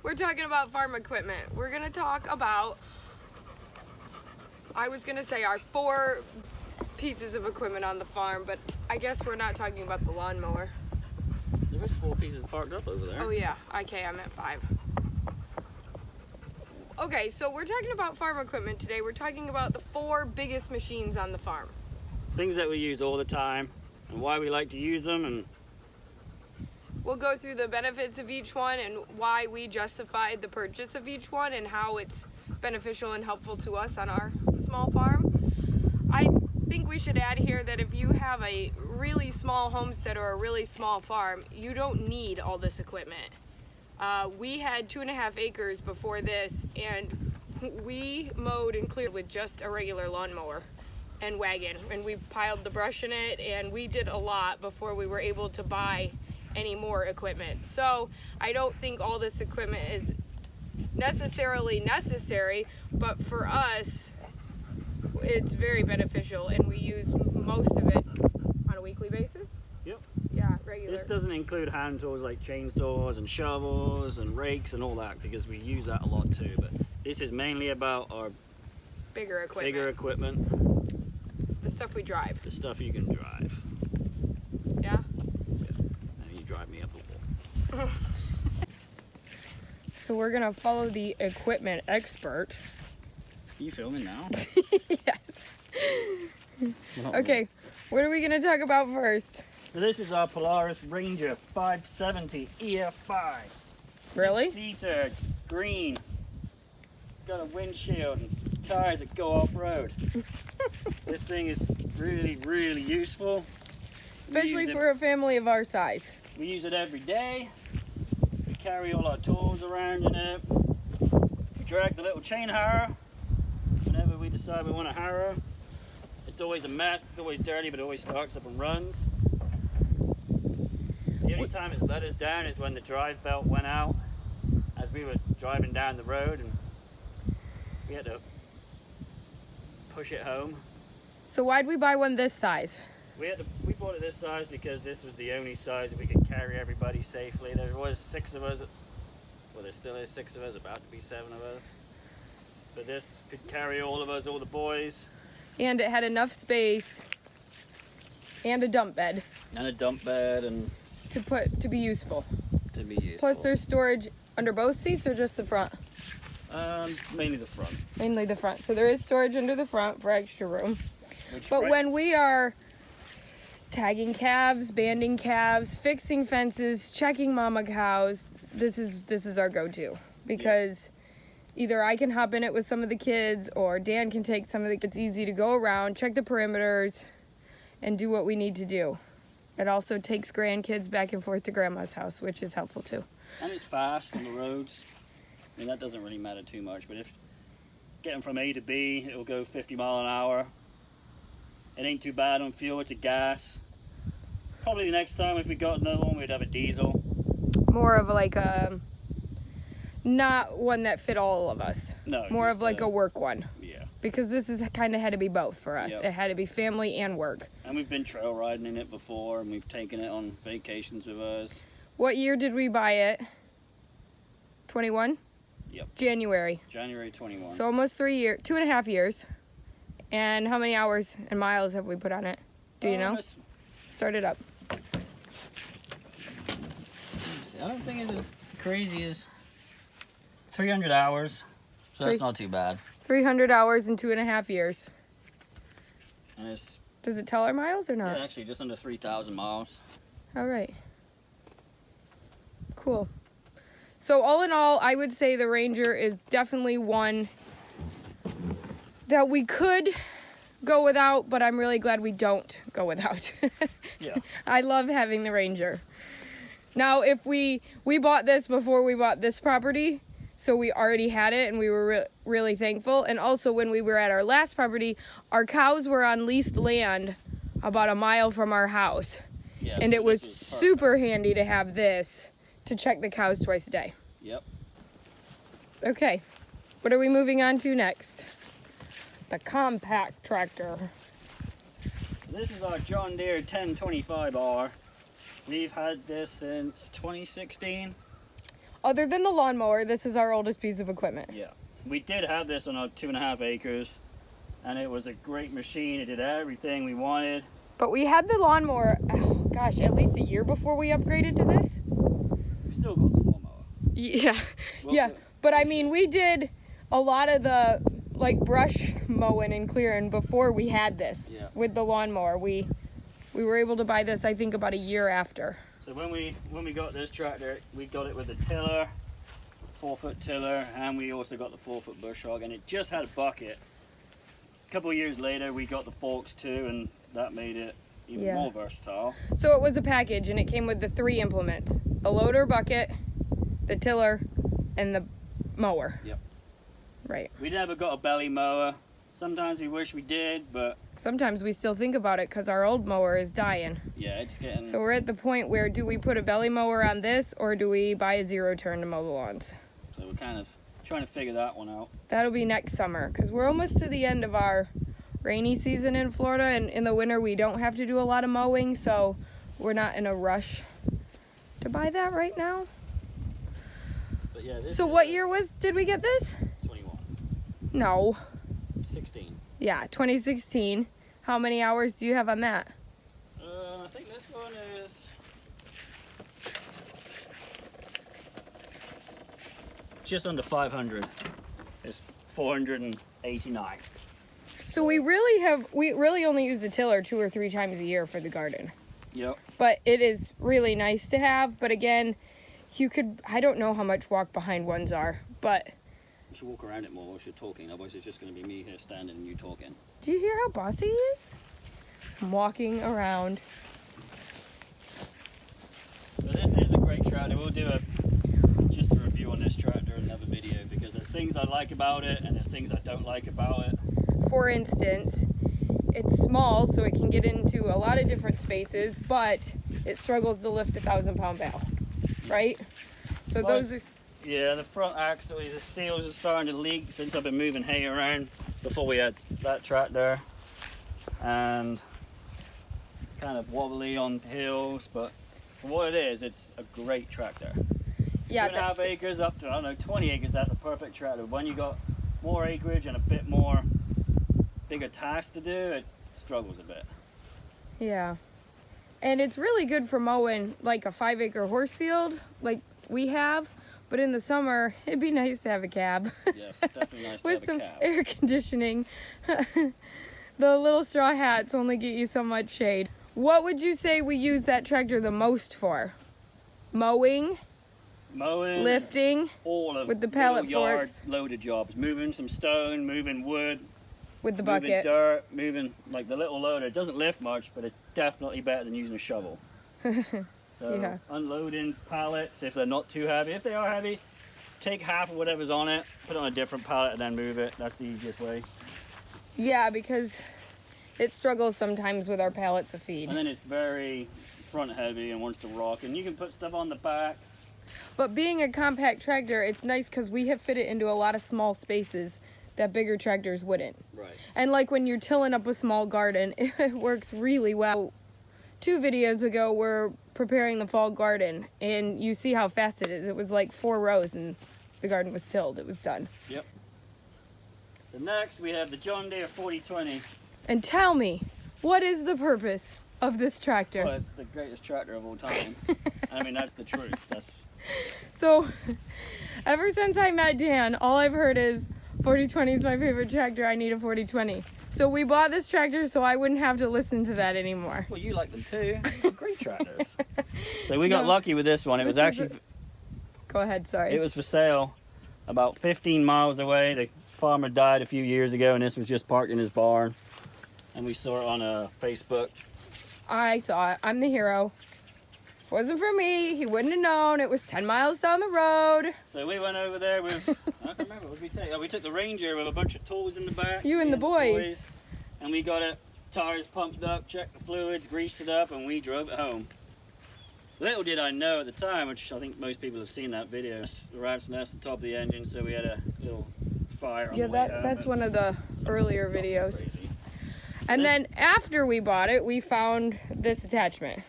we're talking about farm equipment. We're gonna talk about, I was gonna say our 4 pieces of equipment on the farm, but I guess we're not talking about the lawnmower. There is 4 pieces parked up over there. Oh yeah, okay, I meant 5. Okay, so we're talking about farm equipment today. We're talking about the 4 biggest machines on the farm. Things that we use all the time and why we like to use them, and we'll go through the benefits of each one and why we justified the purchase of each one and how it's beneficial and helpful to us on our small farm. I think we should add here that if you have a really small homestead or a really small farm, you don't need all this equipment. We had 2.5 acres before this, and we mowed and cleared with just a regular lawnmower and wagon, and we piled the brush in it, and we did a lot before we were able to buy any more equipment. So I don't think all this equipment is necessarily necessary, but for us it's very beneficial, and we use most of it on a weekly basis. Yep. Yeah, regular. This doesn't include hand tools like chainsaws and shovels and rakes and all that, because we use that a lot too, but this is mainly about our bigger equipment, the stuff we drive, the stuff you can drive. Yeah. Now you drive me up a wall. So we're gonna follow the equipment expert. Are you filming now? Yes. Okay, what are we gonna talk about first? So this is our Polaris Ranger 570 EF5. Really? Seater, green. It's got a windshield and tires that go off-road. This thing is really, really useful. Especially for a family of our size. We use it every day. We carry all our tools around in it. We drag the little chain harrow whenever we decide we want to harrow. It's always a mess, it's always dirty, but it always starts up and runs. The only time it's let us down is when the drive belt went out as we were driving down the road, and we had to push it home. So why'd we buy one this size? We bought it this size because this was the only size that we could carry everybody safely. There was 6 of us, well there still is 6 of us, about to be 7 of us. But this could carry all of us, all the boys. And it had enough space and a dump bed. And a dump bed and to be useful. To be useful. Plus there's storage under both seats or just the front? Mainly the front. Mainly the front. So there is storage under the front for extra room. But when we are tagging calves, banding calves, fixing fences, checking mama cows, this is our go-to, because either I can hop in it with some of the kids, or Dan can take some of the. It's easy to go around, check the perimeters, and do what we need to do. It also takes grandkids back and forth to grandma's house, which is helpful too. And it's fast on the roads. I mean, that doesn't really matter too much, but if getting from A to B, it'll go 50 miles an hour. It ain't too bad on fuel, it's a gas. Probably the next time if we got another one, we'd have a diesel. More of like a, not one that fit all of us. No. More of like a work one. Yeah. Because this is kind of had to be both for us. Yep. It had to be family and work. And we've been trail riding in it before, and we've taken it on vacations with us. What year did we buy it? 21? Yep. January 21. So almost 3 years, 2.5 years. And how many hours and miles have we put on it? Do you know? Start it up. I don't think it's as crazy as 300 hours. So that's not too bad. 300 hours in 2.5 years. And it's, does it tell our miles or not? Yeah, actually just under 3,000 miles. All right. Cool. So all in all, I would say the Ranger is definitely one that we could go without, but I'm really glad we don't go without. Yeah. I love having the Ranger. Now, if we bought this before we bought this property, so we already had it, and we were really thankful. And also, when we were at our last property, our cows were on leased land about a mile from our house. Yeah, and so it was super handy to have this to check the cows twice a day. Yep. Okay, what are we moving on to next? The compact tractor. This is our John Deere 1025R. We've had this since 2016. other than the lawnmower, this is our oldest piece of equipment. Yeah. We did have this on our 2.5 acres, and it was a great machine. It did everything we wanted. But we had the lawnmower, oh gosh, at least a year before we upgraded to this. We still got the lawnmower. Yeah, Well, yeah. But I mean, we did a lot of the like brush mowing and clearing before we had this. Yeah. With the lawnmower. We were able to buy this, I think, about a year after. So when we got this tractor, we got it with a tiller, 4-foot tiller, and we also got the 4-foot bush hog, and it just had a bucket. A couple of years later, we got the forks too, and that made it even more versatile. So it was a package, and it came with the 3 implements: the loader, bucket, the tiller, and the mower. Yep. Right. We never got a belly mower. Sometimes we wish we did, but Sometimes we still think about it because our old mower is dying. yeah, it's getting... So we're at the point where do we put a belly mower on this, or do we buy a 0-turn to mow the lawns? So we're kind of trying to figure that one out. That'll be next summer, because we're almost to the end of our rainy season in Florida, and in the winter we don't have to do a lot of mowing, so we're not in a rush to buy that right now. But yeah, this So is what year did we get this? 21. No. 16. Yeah, 2016. How many hours do you have on that? I think this one is... just under 500. It's 489. So we really only use the tiller 2 or 3 times a year for the garden. Yep. But it is really nice to have. But again, I don't know how much walk behind ones are, but We should walk around it more while you're talking, otherwise it's just going to be me here standing and you talking. do you hear how bossy he is? I'm walking around. So this is a great tractor. We'll do just a review on this tractor in another video, because there's things I like about it and there's things I don't like about it. For instance, it's small, so it can get into a lot of different spaces, but it struggles to lift a 1,000-pound bale, right? So those are... Yeah, the front axle, the seals are starting to leak since I've been moving hay around before we had that tractor. And it's kind of wobbly on hills, but for what it is, it's a great tractor. Yeah, 2.5 acres up to, I don't know, 20 acres, that's a perfect tractor. When you got more acreage and a bit more bigger tasks to do, it struggles a bit. yeah. And it's really good for mowing like a 5-acre horse field like we have. But in the summer, it'd be nice to have a cab. Yes, definitely nice to with have some a cab. air conditioning. The little straw hats only get you so much shade. What would you say we use that tractor the most for? Mowing, lifting, all of with the pallet yard forks. loaded jobs, moving some stone, moving wood, with the moving bucket. dirt, moving like the little loader. It doesn't lift much, but it's definitely better than using a shovel. So Yeah. unloading pallets if they're not too heavy. If they are heavy, take half of whatever's on it, put it on a different pallet, and then move it. That's the easiest way. Yeah, because it struggles sometimes with our pallets of feed. And then it's very front heavy and wants to rock, and you can put stuff on the back. But being a compact tractor, it's nice because we have fit it into a lot of small spaces that bigger tractors wouldn't. Right. And like when you're tilling up a small garden, it works really well. 2 videos ago, we're preparing the fall garden, and you see how fast it is. It was like 4 rows, and the garden was tilled. It was done. Yep. So next, we have the John Deere 4020. And tell me, what is the purpose of this tractor? Well, it's the greatest tractor of all time. I mean, that's the truth. So, ever since I met Dan, all I've heard is 4020 is my favorite tractor. I need a 4020. So we bought this tractor so I wouldn't have to listen to that anymore. Well, you like them too. They're great tractors. So we got lucky with this one. It was actually... Go ahead, sorry. It was for sale about 15 miles away. The farmer died a few years ago, and this was just parked in his barn. And we saw it on Facebook. I saw it. I'm the hero. Wasn't for me. He wouldn't have known. It was 10 miles down the road. So we went over there with, I can't remember, what did we take? Oh, we took the Ranger with a bunch of tools in the back. You and the boys. And we got it, tires pumped up, checked the fluids, greased it up, and we drove it home. Little did I know at the time, which I think most people have seen that video, the rat's nest on top of the engine, so we had a little fire on the way home. That's one of the earlier videos. Crazy. And then after we bought it, we found this attachment.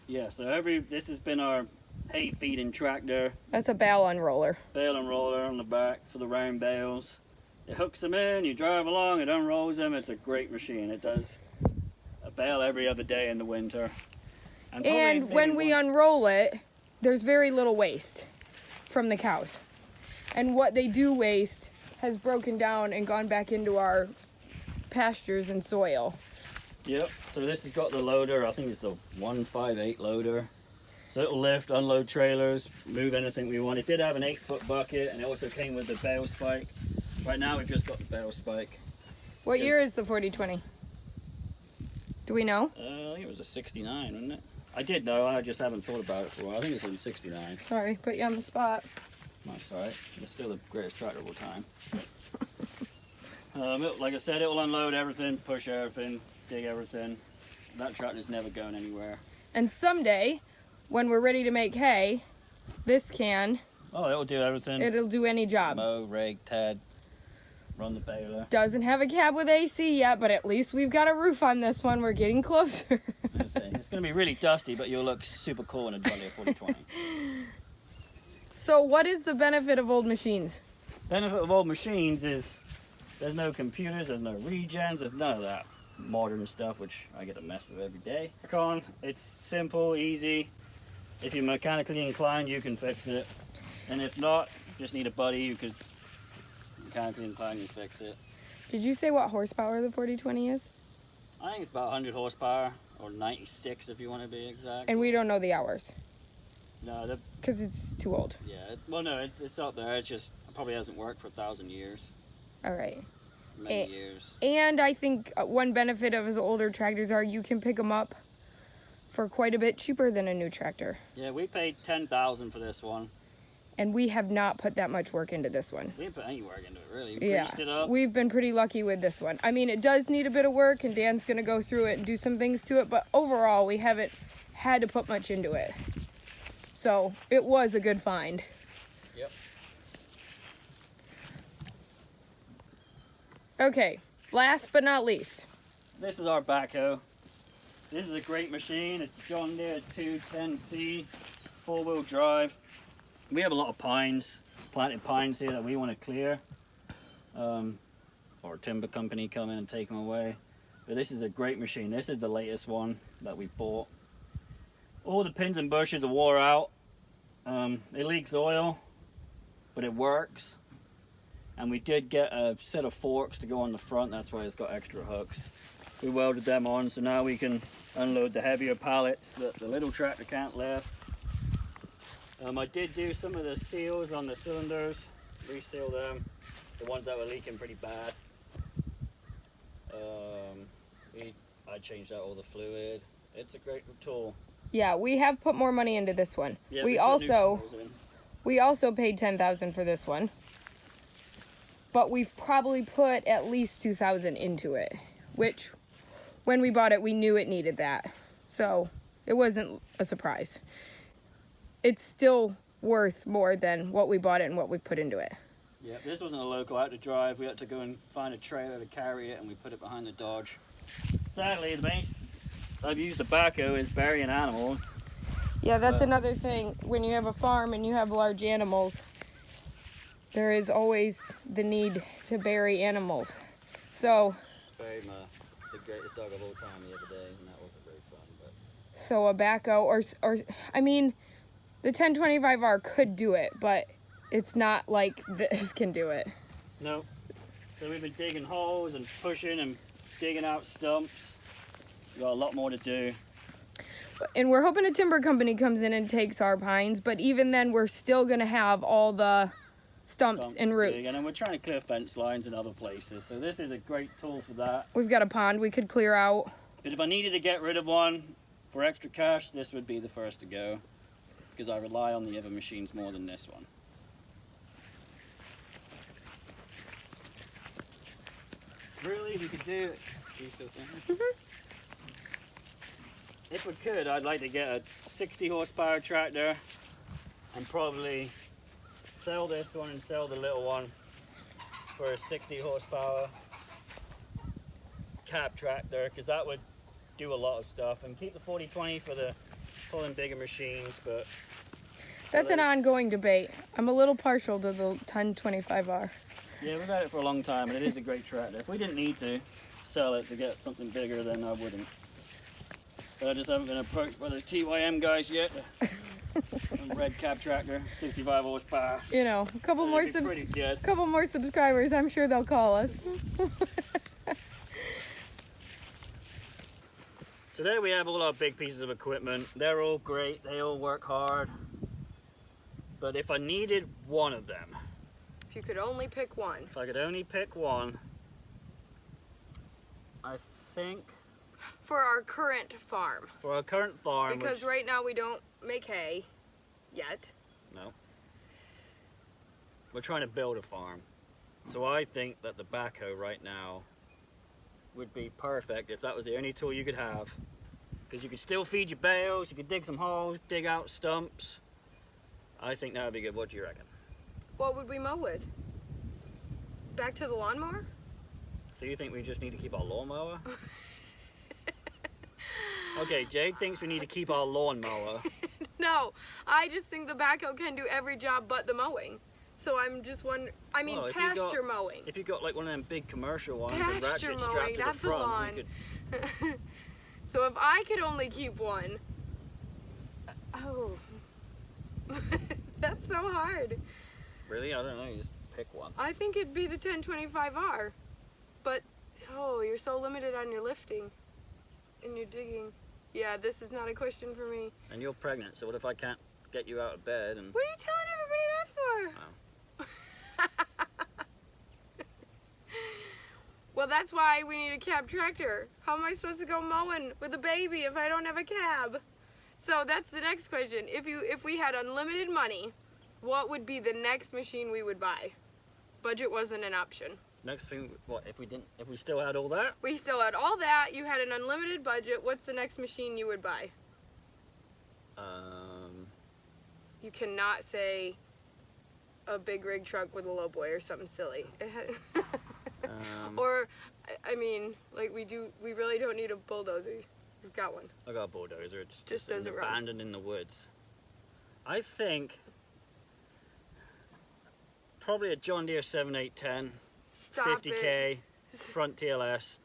Yeah, so this has been our hay feeding tractor. That's a bale unroller. Bale and roller on the back for the round bales. It hooks them in, you drive along, it unrolls them. It's a great machine. It does a bale every other day in the winter. And when we unroll it, there's very little waste from the cows. And what they do waste has broken down and gone back into our pastures and soil. Yep, so this has got the loader. I think it's the 158 loader. So it'll lift, unload trailers, move anything we want. It did have an 8-foot bucket, and it also came with the bale spike. Right now we've just got the bale spike. What year is the 4020? Do we know? I think it was a 69, wasn't it? I did know, I just haven't thought about it for a while. I think it's in 69. Sorry, put you on the spot. That's alright. It's still the greatest tractor of all time. Like I said, it will unload everything, push everything, dig everything. That tractor's never going anywhere. And someday, when we're ready to make hay, this can. Oh, it will do everything. It'll do any job. Mow, rake, ted, run the baler. Doesn't have a cab with AC yet, but at least we've got a roof on this one. We're getting closer. It's going to be really dusty, but you'll look super cool in a John Deere 4020. So what is the benefit of old machines? Benefit of old machines is there's no computers, there's no regens, there's none of that modern stuff, which I get a mess of every day. It's simple, easy. If you're mechanically inclined, you can fix it. And if not, just need a buddy who could mechanically inclined and fix it. Did you say what horsepower the 4020 is? I think it's about 100 horsepower, or 96 if you want to be exact. And we don't know the hours. No, because it's too old. Yeah, it's up there. It just probably hasn't worked for 1,000 years. All right. Many years. And I think one benefit of his older tractors are you can pick them up for quite a bit cheaper than a new tractor. Yeah, we paid $10,000 for this one. And we have not put that much work into this one. We didn't put any work into it, really. We greased it up. We've been pretty lucky with this one. I mean, it does need a bit of work, and Dan's going to go through it and do some things to it, but overall, we haven't had to put much into it. So, it was a good find. Yep. Okay, last but not least. This is our backhoe. This is a great machine. It's John Deere 210C, 4-wheel drive. We have a lot of pines, planted pines here that we want to clear. Or a timber company come in and take them away. But this is a great machine. This is the latest one that we bought. All the pins and bushes are wore out. It leaks oil, but it works. And we did get a set of forks to go on the front. That's why it's got extra hooks. We welded them on, so now we can unload the heavier pallets that the little tractor can't lift. I did do some of the seals on the cylinders, reseal them, the ones that were leaking pretty bad. I changed out all the fluid. It's a great tool. Yeah, we have put more money into this one. Yeah, we also paid $10,000 for this one. But we've probably put at least $2,000 into it, which when we bought it, we knew it needed that. So it wasn't a surprise. It's still worth more than what we bought it and what we put into it. Yeah, this wasn't a local. I had to drive. We had to go and find a trailer to carry it, and we put it behind the Dodge. Sadly, the main I've used the backhoe is burying animals. Yeah, that's another thing. When you have a farm and you have large animals, there is always the need to bury animals. So Buried the greatest dog of all time the other day, and that wasn't very fun. But so a backhoe, or I mean, the 1025R could do it, but it's not like this can do it. no. So we've been digging holes and pushing and digging out stumps. We've got a lot more to do. And we're hoping a timber company comes in and takes our pines, but even then we're still gonna have all the stumps and roots. And then we're trying to clear fence lines in other places. So this is a great tool for that. We've got a pond we could clear out. But if I needed to get rid of one for extra cash, this would be the first to go, because I rely on the other machines more than this one. Really, you could do it. Do you still think? If we could, I'd like to get a 60 horsepower tractor and probably sell this one and sell the little one for a 60 horsepower cab tractor, because that would do a lot of stuff, and keep the 4020 for the pulling bigger machines. But That's an ongoing debate. I'm a little partial to the 1025R. Yeah, we've had it for a long time, and it is a great tractor. If we didn't need to sell it to get something bigger, then I wouldn't. But I just haven't been approached by the TYM guys yet. Red cab tractor, 65 horsepower. You know, a couple That'd more subscribers, I'm sure they'll call us. So there we have all our big pieces of equipment. They're all great, they all work hard. But if I needed one of them, If you could only pick one. if I could only pick one, I think For our current farm. for our current farm, Because which, right now we don't make hay yet. no, we're trying to build a farm. So I think that the backhoe right now would be perfect if that was the only tool you could have. Because you could still feed your bales, you could dig some holes, dig out stumps. I think that would be good. What do you reckon? What would we mow with? Back to the lawnmower? So you think we just need to keep our lawnmower? Okay, Jade thinks we need to keep our lawnmower. No, I just think the backhoe can do every job but the mowing. So I'm just wondering, Well, if you pasture mowing. If you got like one of them big commercial ones with Pasture ratchet mowing, strapped to the that's the front, lawn. you could. So if I could only keep one, oh, that's so hard. Really? I don't know. You just pick one. I think it'd be the 1025R, but oh, you're so limited on your lifting and your digging. Yeah, this is not a question for me. And you're pregnant, so what if I can't get you out of bed? And What are you telling everybody that for? Oh. Well, that's why we need a cab tractor. How am I supposed to go mowing with a baby if I don't have a cab? So that's the next question. If we had unlimited money, what would be the next machine we would buy? Budget wasn't an option. Next thing, what if we still had all that? We still had all that. You had an unlimited budget. What's the next machine you would buy? You cannot say a big rig truck with a lowboy or something silly. Or, I mean, like we really don't need a bulldozer. We've got one. I got a bulldozer. It's Just just doesn't run. abandoned in the woods. I think probably a John Deere 7810, Stop 50K, it. front TLS.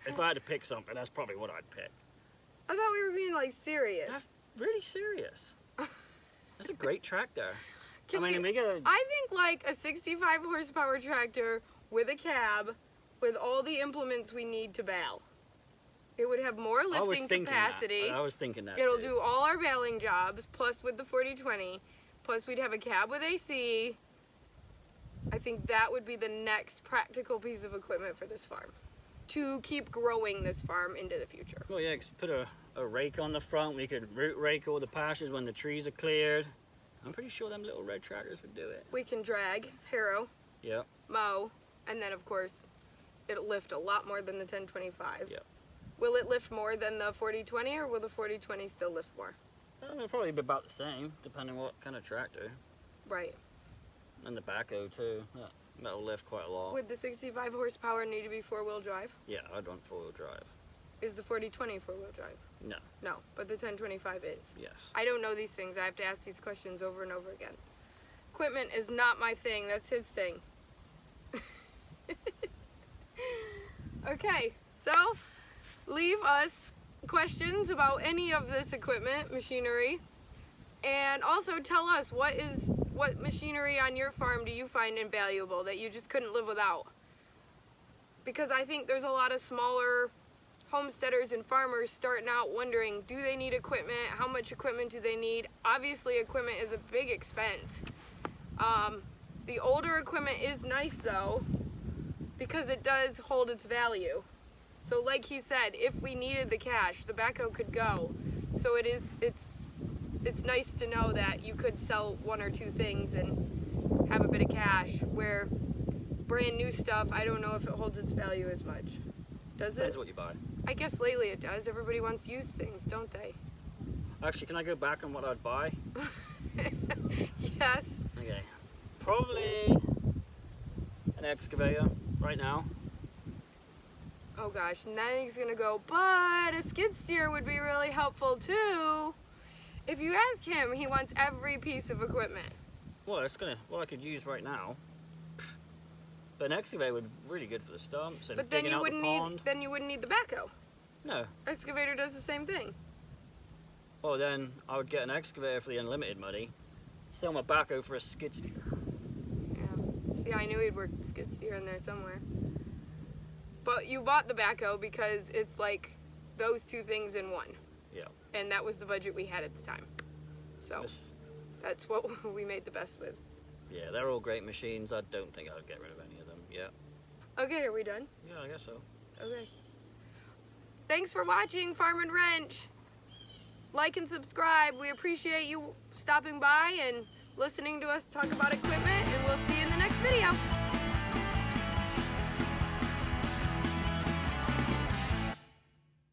If I had to pick something, that's probably what I'd pick. I thought we were being like serious. That's really serious. That's a great tractor. Can I mean, we- we gotta. I think like a 65 horsepower tractor with a cab with all the implements we need to bale. It would have more I was lifting thinking capacity. that. I was thinking that. It'll too. do all our baling jobs, plus with the 4020, plus we'd have a cab with AC. I think that would be the next practical piece of equipment for this farm to keep growing this farm into the future. Well, yeah, 'cause put a rake on the front. We could root rake all the pastures when the trees are cleared. I'm pretty sure them little red tractors would do it. We can drag, harrow, Yeah. mow, and then of course it'll lift a lot more than the 1025. Yep. Will it lift more than the 4020 or will the 4020 still lift more? It'll probably be about the same, depending on what kind of tractor. Right. And the backhoe too. That'll lift quite a lot. Would the 65 horsepower need to be four-wheel drive? Yeah, I'd run four-wheel drive. Is the 4020 four-wheel drive? No. No, but the 1025 is. Yes. I don't know these things. I have to ask these questions over and over again. Equipment is not my thing. That's his thing. Okay, so leave us questions about any of this equipment, machinery, and also tell us what machinery on your farm do you find invaluable that you just couldn't live without? Because I think there's a lot of smaller homesteaders and farmers starting out wondering, do they need equipment? How much equipment do they need? Obviously, equipment is a big expense. The older equipment is nice though, because it does hold its value. So like he said, if we needed the cash, the backhoe could go. So it's nice to know that you could sell one or two things and have a bit of cash, where brand new stuff, I don't know if it holds its value as much. Does it? Depends what you buy. I guess lately it does. Everybody wants used things, don't they? Actually, can I go back on what I'd buy? Yes. Okay. Probably an excavator right now. Oh gosh, and then he's gonna go, but a skid steer would be really helpful too. If you ask him, he wants every piece of equipment. Well, what I could use right now. But an excavator would be really good for the stumps and But then digging you out wouldn't the pond. need the backhoe. No. Excavator does the same thing. Well, then I would get an excavator for the unlimited money, sell my backhoe for a skid steer. Yeah. See, I knew he'd work the skid steer in there somewhere. But you bought the backhoe because it's like those two things in one. Yeah. And that was the budget we had at the time. So that's what we made the best with. Yeah, they're all great machines. I don't think I'd get rid of any of them. Yeah. Okay, are we done? Yeah, I guess so. Okay. Thanks for watching Farm and Wrench. Like and subscribe. We appreciate you stopping by and listening to us talk about equipment, and we'll see you in the next video.